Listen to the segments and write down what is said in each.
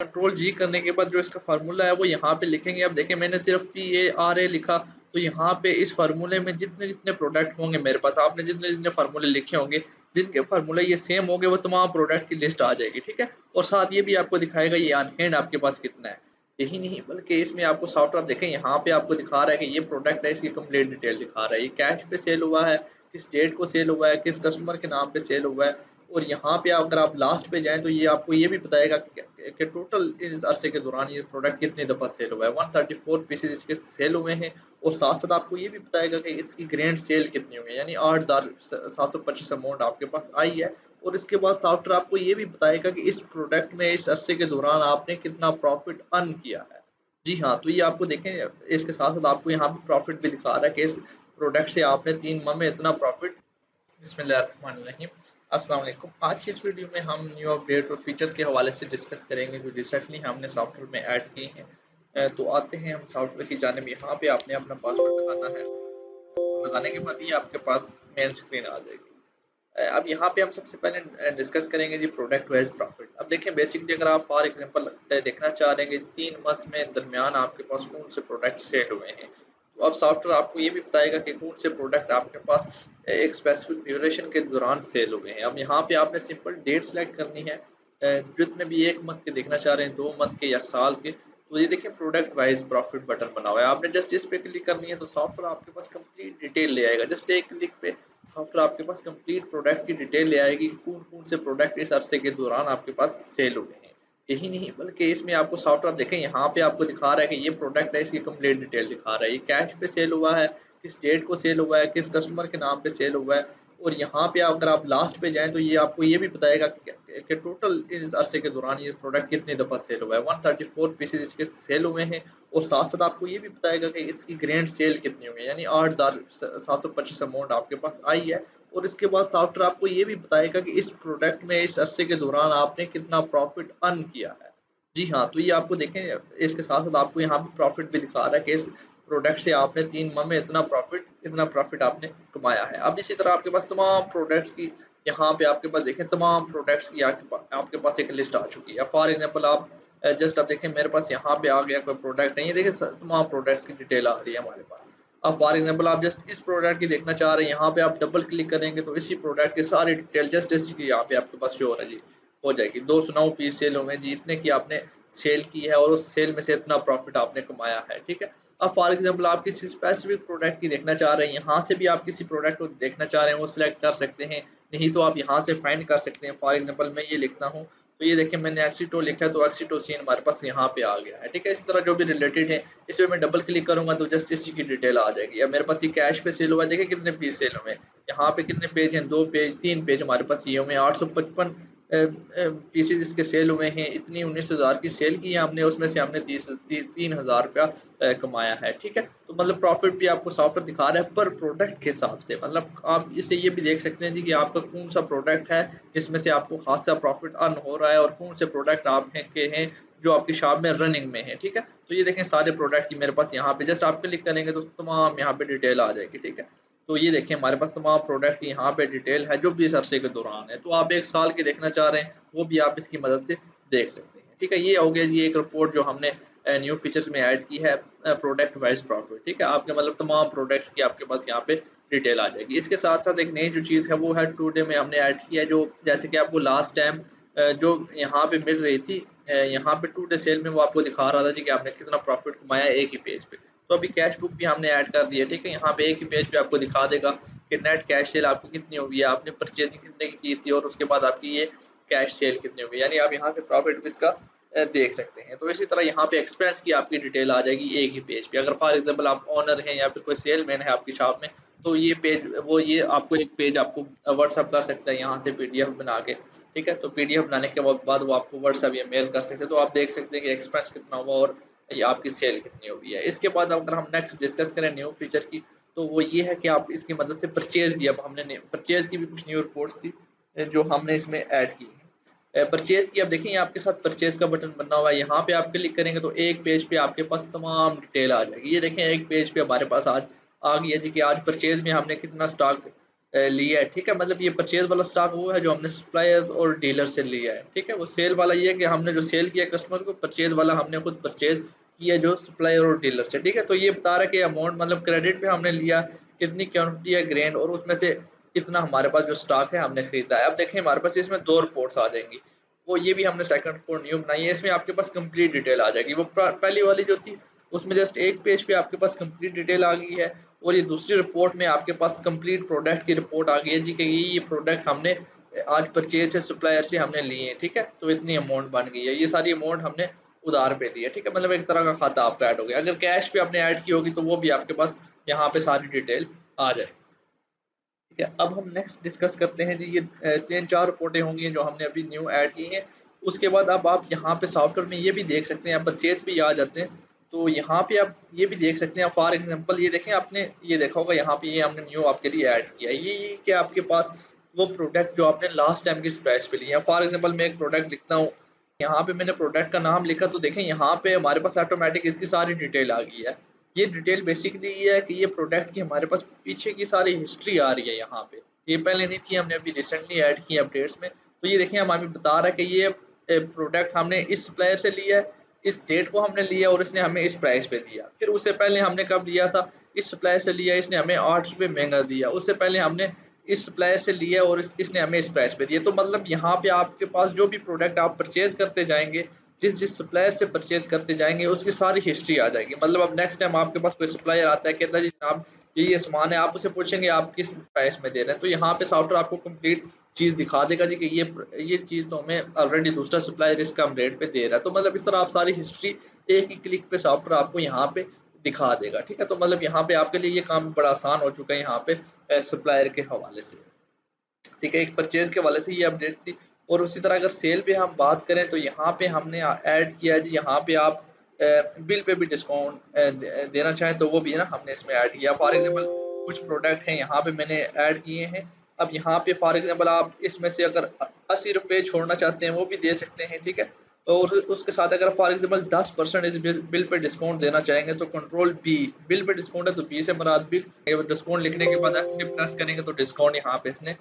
Control जी करने के बाद जो इसका फार्मूला है वो यहाँ पे लिखेंगे। अब देखिए मैंने सिर्फ PARA लिखा, तो यहाँ पे इस फार्मूले में जितने जितने प्रोडक्ट होंगे मेरे पास, आपने जितने जितने फार्मूले लिखे होंगे, जिनके फार्मूले ये सेम होंगे, वो तमाम प्रोडक्ट की लिस्ट आ जाएगी, ठीक है। और साथ ये भी आपको दिखाएगा ये ऑन हैंड आपके पास कितना है। यही नहीं बल्कि इसमें आपको सॉफ्टवेयर देखें, यहाँ पे आपको दिखा रहा है कि ये प्रोडक्ट है, इसकी कंप्लीट डिटेल दिखा रहा है, ये कैश पे सेल हुआ है, किस डेट को सेल हुआ है, किस कस्टमर के नाम पे सेल हुआ है। और यहाँ पे अगर आप लास्ट पे जाएँ तो ये आपको ये भी बताएगा कि टोटल इस अरसे के दौरान ये प्रोडक्ट कितनी दफ़ा सेल हुआ है। 134 पीसेज़ इसके सेल हुए हैं। और साथ-साथ आपको ये भी बताएगा कि इसकी ग्रैंड सेल कितनी हुई है, यानी 8,725 अमाउंट आपके पास आई है। और इसके बाद सॉफ्टवेयर आपको ये भी बताएगा कि इस प्रोडक्ट में इस अरसे के दौरान आपने कितना प्रॉफ़िट अर्न किया है। जी हाँ, तो ये आपको देखें, इसके साथ-साथ आपको यहाँ पे प्रॉफ़िट भी दिखा रहा है कि इस प्रोडक्ट से आपने 3 माह में इतना प्रॉफ़िट। बिस्मिल्लाहिर्रहमानिर्रहीम। अस्सलाम वालेकुम। आज की इस वीडियो में हम न्यू अपडेट्स और फीचर्स के हवाले से डिस्कस करेंगे जो रिसेंटली हमने सॉफ्टवेयर में ऐड किए हैं। तो आते हैं हम सॉफ्टवेयर की जानिब। यहाँ पे आपने अपना पासवर्ड लगाना है। लगाने के बाद ये आपके पास मेन स्क्रीन आ जाएगी। अब यहाँ पे हम सबसे पहले डिस्कस करेंगे जी प्रोडक्ट वाइज़ प्रॉफ़िट। अब देखिए बेसिकली अगर आप फॉर एग्ज़ाम्पल देखना चाह रहे हैं कि 3 मंथ्स में दरमियान आपके पास कौन से प्रोडक्ट सेल हुए हैं, तो अब सॉफ्टवेयर आपको ये भी बताएगा कि कौन से प्रोडक्ट आपके पास एक स्पेसिफिक ड्यूरेशन के दौरान सेल हुए हैं। अब यहाँ पे आपने सिंपल डेट सेलेक्ट करनी है, जितने भी 1 मंथ के देखना चाह रहे हैं, 2 मंथ के या साल के। तो ये देखिए प्रोडक्ट वाइज़ प्रॉफ़िट बटन बना हुआ है। आपने जस्ट इस पे क्लिक करनी है तो सॉफ्टवेयर आपके पास कंप्लीट डिटेल ले आएगा। जस्ट एक क्लिक पे सॉफ्टवेयर आपके पास कंप्लीट प्रोडक्ट की डिटेल ले आएगी कि कौन-कौन से प्रोडक्ट इस अरसे के दौरान आपके पास सेल हुए हैं। यही नहीं बल्कि इसमें आपको सॉफ्टवेयर देखें, यहाँ पे आपको दिखा रहा है कि ये प्रोडक्ट है, इसकी कंप्लीट डिटेल दिखा रहा है। ये कैश पे सेल हुआ है, किस डेट को सेल हुआ है, किस कस्टमर के नाम पे सेल हुआ है। और यहाँ पे अगर आप लास्ट पे जाएँ तो ये आपको ये भी बताएगा कि टोटल इस अरसे के दौरान ये प्रोडक्ट कितनी दफ़ा सेल हुआ है। 134 पीसेज़ इसके सेल हुए हैं। और साथ-साथ आपको ये भी बताएगा कि इसकी ग्रैंड सेल कितनी हुई है, यानी 8,725 अमाउंट आपके पास आई है। और इसके बाद सॉफ्टवेयर आपको ये भी बताएगा कि इस प्रोडक्ट में इस अरसे के दौरान आपने कितना प्रॉफ़िट अर्न किया है। जी हाँ, तो ये आपको देखें, इसके साथ-साथ आपको यहाँ पे प्रॉफ़िट भी दिखा रहा है कि इस प्रोडक्ट से आपने 3 माह में इतना प्रॉफ़िट आपने कमाया है। अब इसी तरह आपके पास तमाम प्रोडक्ट्स की, यहाँ पे आपके पास देखें तमाम प्रोडक्ट्स की आपके पास एक लिस्ट आ चुकी है। फॉर एग्ज़ाम्पल आप जस्ट अब देखें मेरे पास यहाँ पे आ गया कोई प्रोडक्ट है, ये देखिए तमाम प्रोडक्ट्स की डिटेल आ रही है हमारे पास। अब फॉर एग्ज़ाम्पल आप जस्ट इस प्रोडक्ट की देखना चाह रहे हैं, यहाँ पे आप डबल क्लिक करेंगे तो इसी प्रोडक्ट की सारी डिटेल जस्ट इसी की यहाँ पे आपके पास शो हो रहा है जी, हो जाएगी। 209 पीस सेल हुए जी, इतने की आपने सेल की है और उस सेल में से इतना प्रॉफ़िट आपने कमाया है, ठीक है। अब फॉर एग्ज़ाम्पल आप किसी स्पेसिफ़िक प्रोडक्ट की देखना चाह रहे हैं, यहाँ से भी आप किसी प्रोडक्ट को देखना चाह रहे हैं, वो सिलेक्ट कर सकते हैं, नहीं तो आप यहाँ से फाइंड कर सकते हैं। फॉर एग्ज़ाम्पल मैं ये लिखता हूँ, तो ये देखिए मैंने एक्सीटो लिखा है तो एक्सीटोसिन हमारे पास यहाँ पे आ गया है, ठीक है। इसी तरह जो भी रिलेटेड है, इसमें मैं डबल क्लिक करूँगा तो जस्ट इसी की डिटेल आ जाएगी। अब मेरे पास ये कैश पे सेल हुआ है, देखिए कितने पीस सेल हुए हैं। यहाँ पे कितने पेज हैं, 2 पेज, 3 पेज हमारे पास ये हुए हैं। 855 पीसेज़ इसके सेल हुए हैं, इतनी 19,000 की सेल की है हमने, उसमें से हमने 3,000 रुपया कमाया है, ठीक है। तो मतलब प्रॉफ़िट भी आपको सॉफ्टवेयर दिखा रहा है पर प्रोडक्ट के हिसाब से। मतलब आप इससे ये भी देख सकते हैं जी कि आपका कौन-सा प्रोडक्ट है, जिसमें से आपको ख़ासा प्रॉफ़िट अर्न हो रहा है और कौन से प्रोडक्ट आप हैं के हैं, जो आपकी शॉप में रनिंग में है, ठीक है। तो ये देखें सारे प्रोडक्ट की मेरे पास यहाँ पे जस्ट आप क्लिक करेंगे तो तमाम यहाँ पे डिटेल आ जाएगी, ठीक है। तो ये देखिए हमारे पास तमाम प्रोडक्ट की यहाँ पे डिटेल है जो भी इस अरसे के दौरान है। तो आप 1 साल की देखना चाह रहे हैं, वो भी आप इसकी मदद से देख सकते हैं, ठीक है। ये हो गया जी एक रिपोर्ट जो हमने न्यू फीचर्स में ऐड की है, प्रोडक्ट वाइज़ प्रॉफ़िट, ठीक है। आपके मतलब तमाम प्रोडक्ट्स की आपके पास यहाँ पे डिटेल आ जाएगी। इसके साथ-साथ एक नई जो चीज़ है वो है टुडे में हमने ऐड की है, जो जैसे कि आपको लास्ट टाइम जो यहाँ पे मिल रही थी, यहाँ पे टुडे सेल में वो आपको दिखा रहा था जी कि आपने कितना प्रॉफ़िट कमाया है एक ही पेज पे। तो अभी कैश बुक भी हमने ऐड कर दी है, ठीक है। यहाँ पे एक ही पेज पे आपको दिखा देगा कि नेट कैश सेल आपकी कितनी हुई है, आपने परचेज़िंग कितने की थी और उसके बाद आपकी ये कैश सेल कितनी हुई है। यानी आप यहाँ से प्रॉफ़िट भी इसका देख सकते हैं। तो इसी तरह यहाँ पे एक्सपेंस की आपकी डिटेल आ जाएगी एक ही पेज पे। अगर फॉर एग्ज़ाम्पल आप ओनर हैं या फिर कोई सेलमैन है आपकी शॉप में, तो ये पेज वो ये आपको एक पेज आपको व्हाट्सएप कर सकता है यहाँ से पीडीएफ बना के, ठीक है। तो पीडीएफ बनाने के बाद वो आपको व्हाट्सएप या मेल कर सकते हैं। तो आप देख सकते हैं कि एक्सपेंस कितना हुआ और ये आपकी सेल कितनी हुई है। इसके बाद अगर हम नेक्स्ट डिस्कस करें न्यू फीचर की, तो वो ये है कि आप इसकी मदद से परचेज़ भी, अब हमने परचेज़ की भी कुछ न्यू रिपोर्ट्स थी जो हमने इसमें ऐड की है। परचेज़ की अब देखिए आपके साथ परचेज़ का बटन बना हुआ है, यहाँ पे आप क्लिक करेंगे तो एक पेज पे आपके पास तमाम डिटेल आ जाएगी। ये देखें एक पेज पे हमारे पास आज आ गई है जी कि आज परचेज़ में हमने कितना स्टॉक लिया है, ठीक है। मतलब ये परचेज वाला स्टॉक वो है जो हमने सप्लायर्स और डीलर से लिया है, ठीक है। वो सेल वाला ये है कि हमने जो सेल किया कस्टमर को, परचेज वाला हमने खुद परचेज किया जो सप्लायर और डीलर से, ठीक है। तो ये बता रहा है कि अमाउंट मतलब क्रेडिट पे हमने लिया कितनी क्वांटिटी है ग्रेन और उसमें से कितना हमारे पास जो स्टॉक है हमने खरीदा है। अब देखें हमारे पास इसमें 2 रिपोर्ट्स आ जाएंगी, वो ये भी हमने सेकंड रिपोर्ट न्यू बनाई है, इसमें आपके पास कंप्लीट डिटेल आ जाएगी। वो पहली वाली जो थी उसमें जस्ट एक पेज पे आपके पास कंप्लीट डिटेल आ गई है, और ये दूसरी रिपोर्ट में आपके पास कंप्लीट प्रोडक्ट की रिपोर्ट आ गई है जी कि ये प्रोडक्ट हमने आज परचेज से सप्लायर से हमने लिए हैं, ठीक है। तो इतनी अमाउंट बन गई है, ये सारी अमाउंट हमने उधार पे दी है, ठीक है। मतलब एक तरह का खाता आपका ऐड हो गया। अगर कैश पे आपने ऐड की होगी तो वो भी आपके पास यहाँ पे सारी डिटेल आ जाए, ठीक है। अब हम नेक्स्ट डिस्कस करते हैं जी, ये 3-4 रिपोर्टें होंगी जो हमने अभी न्यू ऐड की हैं। उसके बाद अब आप यहाँ पे सॉफ्टवेयर में ये भी देख सकते हैं, परचेज भी आ जाते हैं, तो यहाँ पे आप ये भी देख सकते हैं। फॉर एग्जांपल ये देखें, आपने ये देखा होगा यहाँ पे ये हमने न्यू आपके लिए ऐड किया है, ये कि आपके पास वो प्रोडक्ट जो आपने लास्ट टाइम किस प्राइस पे लिया है। फॉर एग्जांपल मैं एक प्रोडक्ट लिखता हूँ, यहाँ पे मैंने प्रोडक्ट का नाम लिखा, तो देखें यहाँ पे हमारे पास ऑटोमेटिक इसकी सारी डिटेल आ गई है। ये डिटेल बेसिकली ये है कि ये प्रोडक्ट की हमारे पास पीछे की सारी हिस्ट्री आ रही है यहाँ पे, ये पहले नहीं थी, हमने अभी रिसेंटली ऐड की अपडेट्स में। तो ये देखिए हम हमें बता रहा है कि ये प्रोडक्ट हमने इस सप्लायर से लिया है, इस डेट को हमने लिया और इसने हमें इस प्राइस पे दिया। फिर उससे पहले हमने कब लिया था, इस सप्लायर से लिया, इसने हमें 8 रुपये महंगा दिया। उससे पहले हमने इस सप्लायर से लिया और इसने हमें इस प्राइस पे दिया। तो मतलब यहाँ पे आपके पास जो भी प्रोडक्ट आप परचेज करते जाएंगे, जिस जिस सप्लायर से परचेज करते जाएंगे उसकी सारी हिस्ट्री आ जाएगी। मतलब अब नेक्स्ट टाइम आपके पास कोई सप्लायर आता है, कहता है जी जनाब ये सामान है, आप उसे पूछेंगे आप किस प्राइस में दे रहे हैं, तो यहाँ पे सॉफ्टवेयर आपको कंप्लीट चीज़ दिखा देगा जी कि ये चीज़ तो हमें ऑलरेडी दूसरा सप्लायर इस कम रेट पे दे रहा है। तो मतलब इस तरह आप सारी हिस्ट्री एक ही क्लिक पे सॉफ्टवेयर आपको यहाँ पे दिखा देगा, ठीक है। तो मतलब यहाँ पे आपके लिए ये काम बड़ा आसान हो चुका है यहाँ पे सप्लायर के हवाले से, ठीक है। एक परचेज के हवाले से ये अपडेट थी। और उसी तरह अगर सेल पे हम बात करें तो यहाँ पे हमने ऐड किया है जी, यहाँ पे आप बिल पे भी डिस्काउंट देना चाहें तो वो भी ना हमने इसमें ऐड किया। फॉर एग्जांपल कुछ प्रोडक्ट हैं यहाँ पे मैंने ऐड किए हैं। अब यहाँ पे फॉर एग्जांपल आप इसमें से अगर 80 रुपये छोड़ना चाहते हैं वो भी दे सकते हैं, ठीक है। और उसके साथ अगर फॉर एग्जांपल 10% इस बिल पे डिस्काउंट देना चाहेंगे तो कंट्रोल बी, बिल पे डिस्काउंट है तो बी से मुराद बिल, डिस्काउंट लिखने के बाद एक्सेप्ट प्रेस करेंगे तो डिस्काउंट यहाँ पे इसने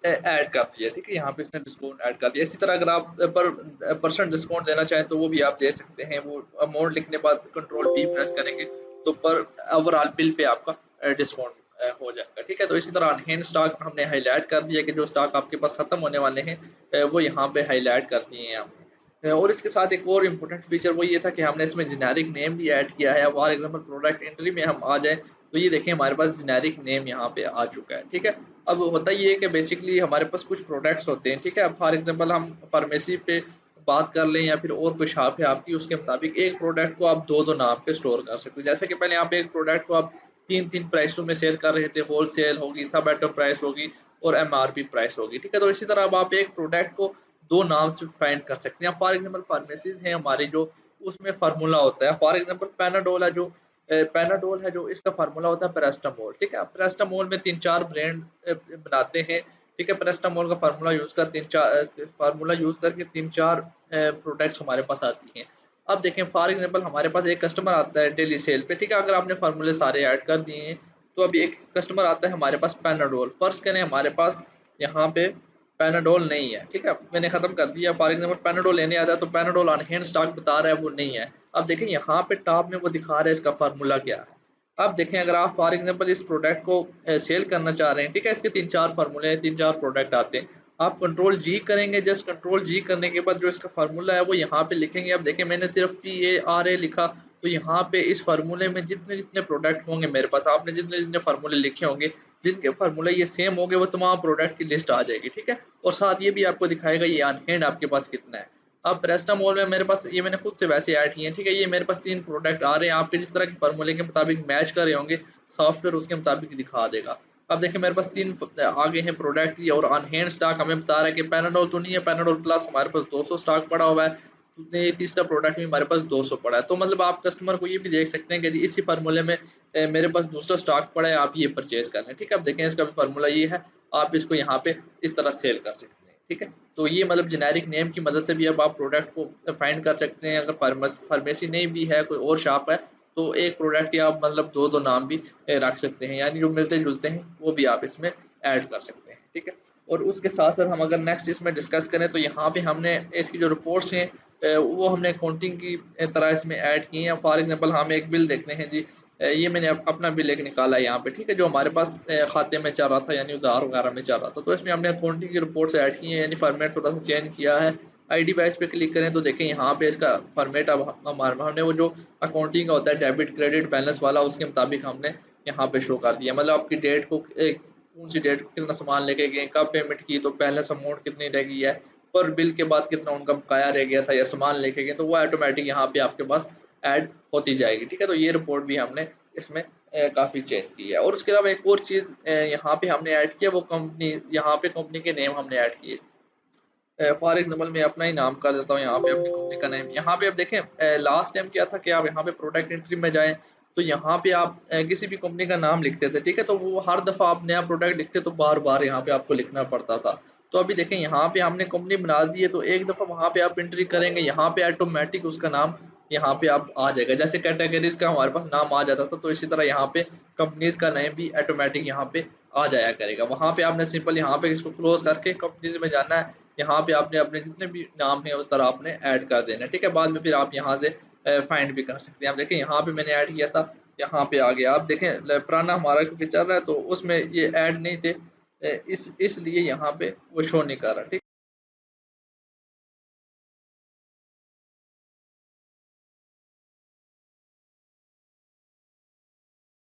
ऐड कर दिया, ठीक है। यहाँ पे इसने डिस्काउंट ऐड कर दिया। इसी तरह अगर आप पर परसेंट डिस्काउंट देना चाहें तो वो भी आप दे सकते हैं। वो अमाउंट लिखने के बाद कंट्रोल बी प्रेस करेंगे तो पर ओवरऑल बिल पे आपका डिस्काउंट हो जाएगा, ठीक है। तो इसी तरह अनहेंड स्टॉक हमने हाईलाइट कर दिया कि जो स्टॉक आपके पास खत्म होने वाले हैं वो यहाँ पे हाईलाइट कर दिए हैं हमने। और इसके साथ एक और इम्पोर्टेंट फीचर वो ये था कि हमने इसमें जेनेरिक नेम भी ऐड किया है। फॉर एग्जांपल प्रोडक्ट एंट्री में हम आ जाए तो ये देखें हमारे पास जेनेरिक नेम यहाँ पे आ चुका है, ठीक है। अब होता ये है कि बेसिकली हमारे पास कुछ प्रोडक्ट्स होते हैं, ठीक है। अब फॉर एग्जांपल हम फार्मेसी पे बात कर लें या फिर और कोई शॉप है आपकी, उसके मुताबिक एक प्रोडक्ट को आप दो दो नाम पे स्टोर कर सकते हो। जैसे कि पहले आप एक प्रोडक्ट को आप तीन तीन प्राइसों में सेल कर रहे थे, होल सेल होगी, सब आइटम प्राइस होगी और MRP प्राइस होगी, ठीक है। तो इसी तरह अब आप एक प्रोडक्ट को दो नाम से फाइंड कर सकते हैं। फॉर एग्जाम्पल फार्मेसीज हैं हमारी जो, उसमें फार्मूला होता है। फॉर एग्जाम्पल पैनाडोल है जो, पैनाडोल है जो, इसका फार्मूला होता है पैरास्टामोल, ठीक है। पैरास्टामोल में 3-4 ब्रांड बनाते हैं, ठीक है। पैरास्टामोल का फार्मूला यूज़ कर 3-4 फार्मूला यूज़ करके 3-4 प्रोडक्ट्स हमारे पास आती हैं। अब देखें फॉर एग्जांपल हमारे पास एक कस्टमर आता है डेली सेल पे, ठीक है। अगर आपने फार्मूले सारे ऐड कर दिए हैं तो अभी एक कस्टमर आता है हमारे पास पैनाडोल, फ़र्ज़ करें हमारे पास यहाँ पे पैनाडोल नहीं है, ठीक है। मैंने ख़त्म कर दिया। फॉर एग्जांपल पैनाडोल लेने आता है तो पैनाडोल ऑन हैंड स्टॉक बता रहा है वो नहीं है। अब देखें यहाँ पे टॉप में वो दिखा रहा है इसका फार्मूला क्या है। अब देखें अगर आप फॉर एग्जांपल इस प्रोडक्ट को सेल करना चाह रहे हैं, ठीक है। इसके 3-4 फार्मूले हैं, 3-4 प्रोडक्ट आते हैं। आप कंट्रोल जी करेंगे, जस्ट कंट्रोल जी करने के बाद जो इसका फार्मूला है वो यहाँ पे लिखेंगे। अब देखें मैंने सिर्फ PARA लिखा, तो यहाँ पे इस फार्मूले में जितने जितने प्रोडक्ट होंगे मेरे पास, आपने जितने जितने फार्मूले लिखे होंगे, जिनके फार्मूले ये सेम होंगे, वो तमाम प्रोडक्ट की लिस्ट आ जाएगी, ठीक है। और साथ ये भी आपको दिखाएगा ये ऑन हैंड आपके पास कितना है। अब पैरास्टामोल में मेरे पास ये मैंने खुद से वैसे ऐड किए हैं, ठीक है। ये मेरे पास 3 प्रोडक्ट आ रहे हैं, आपके जिस तरह के फार्मूले के मुताबिक मैच कर रहे होंगे सॉफ्टवेयर उसके मुताबिक दिखा देगा। अब देखिए मेरे पास 3 आगे हैं प्रोडक्ट ये, और ऑन हैंड स्टॉक हमें बता रहा है कि पैनाडोल तो नहीं है, पैनाडोल प्लस हमारे पास 200 स्टॉक पड़ा हुआ है। तो ये तीसरा प्रोडक्ट भी हमारे पास 200 पड़ा है। तो मतलब आप कस्टमर को ये भी देख सकते हैं कि जी इसी फार्मूले में मेरे पास दूसरा स्टॉक पड़ा है, आप ये परचेज कर लें, ठीक है। अब देखें इसका भी फार्मूला ये है, आप इसको यहाँ पे इस तरह सेल कर सकते हैं, ठीक है। तो ये मतलब जेनेरिक नेम की मदद से भी अब आप प्रोडक्ट को फाइंड कर सकते हैं। अगर फार्मेसी नहीं भी है, कोई और शॉप है, तो एक प्रोडक्ट के आप मतलब 2-2 नाम भी रख सकते हैं, यानी जो मिलते-जुलते हैं वो भी आप इसमें ऐड कर सकते हैं, ठीक है। और उसके साथ-साथ हम अगर नेक्स्ट इसमें डिस्कस करें तो यहाँ पे हमने इसकी जो रिपोर्ट्स हैं वो हमने अकाउंटिंग की तरह इसमें ऐड की हैं। फॉर एग्ज़ाम्पल हम एक बिल देखते हैं जी, ये मैंने अपना बिल एक निकाला है यहाँ पे, ठीक है, जो हमारे पास खाते में चल रहा था, यानी उधार वगैरह में चल रहा था। तो इसमें हमने अकाउंटिंग की रिपोर्ट्स ऐड की हैं, यानी फॉर्मेट थोड़ा-सा चेंज किया है। आईडी वाइज़ पे क्लिक करें तो देखें यहाँ पे इसका फॉर्मेट अब हमने वो जो अकाउंटिंग का होता है डेबिट, क्रेडिट, बैलेंस वाला, उसके मुताबिक हमने यहाँ पे शो कर दिया। मतलब आपकी डेट को कौन-सी डेट को कितना सामान लेके गए, कब पेमेंट की, तो बैलेंस अमाउंट कितनी रह गई है और बिल के बाद कितना उनका बकाया रह गया था या सामान लेके गए, तो वो ऑटोमेटिक यहाँ पे आपके पास ऐड होती जाएगी, ठीक है। तो ये रिपोर्ट भी हमने इसमें काफ़ी चेंज की है। और उसके अलावा एक और चीज़ यहाँ पे हमने ऐड किया, वो कंपनी, यहाँ पे कंपनी के नेम हमने ऐड किए। फॉर एग्जांपल मैं अपना ही नाम कर देता हूँ यहाँ पे, अपनी कंपनी का नेम। यहाँ पे आप देखें लास्ट टाइम क्या था कि आप यहाँ पे प्रोडक्ट एंट्री में जाएँ, तो यहाँ पे आप किसी भी कंपनी का नाम लिखते थे, ठीक है? तो वो हर दफ़ा आप नया प्रोडक्ट लिखते तो बार-बार यहाँ पे आपको लिखना पड़ता था। तो अभी देखें यहाँ पे हमने कंपनी बना दी है, तो एक दफ़ा वहाँ पे आप एंट्री करेंगे, यहाँ पे ऑटोमैटिक उसका नाम यहाँ पे आप आ जाएगा। जैसे कैटेगरीज़ का हमारे पास नाम आ जाता था, तो इसी तरह यहाँ पे कंपनीज़ का नेम भी ऑटोमैटिक यहाँ पे आ जाया करेगा। वहाँ पे आपने सिंपल यहाँ पे इसको क्लोज़ करके कंपनीज़ में जाना है। यहाँ पे आपने अपने जितने भी नाम हैं उस तरह आपने ऐड कर देना है, ठीक है? बाद में फिर आप यहाँ से फाइंड भी कर सकते हैं। आप देखें यहाँ पे मैंने ऐड किया था, यहाँ पे आ गया। आप देखें पुराना हमारा क्योंकि चल रहा है तो उसमें ये ऐड नहीं थे, इसलिए यहाँ पे वो शो नहीं कर रहा, ठीक।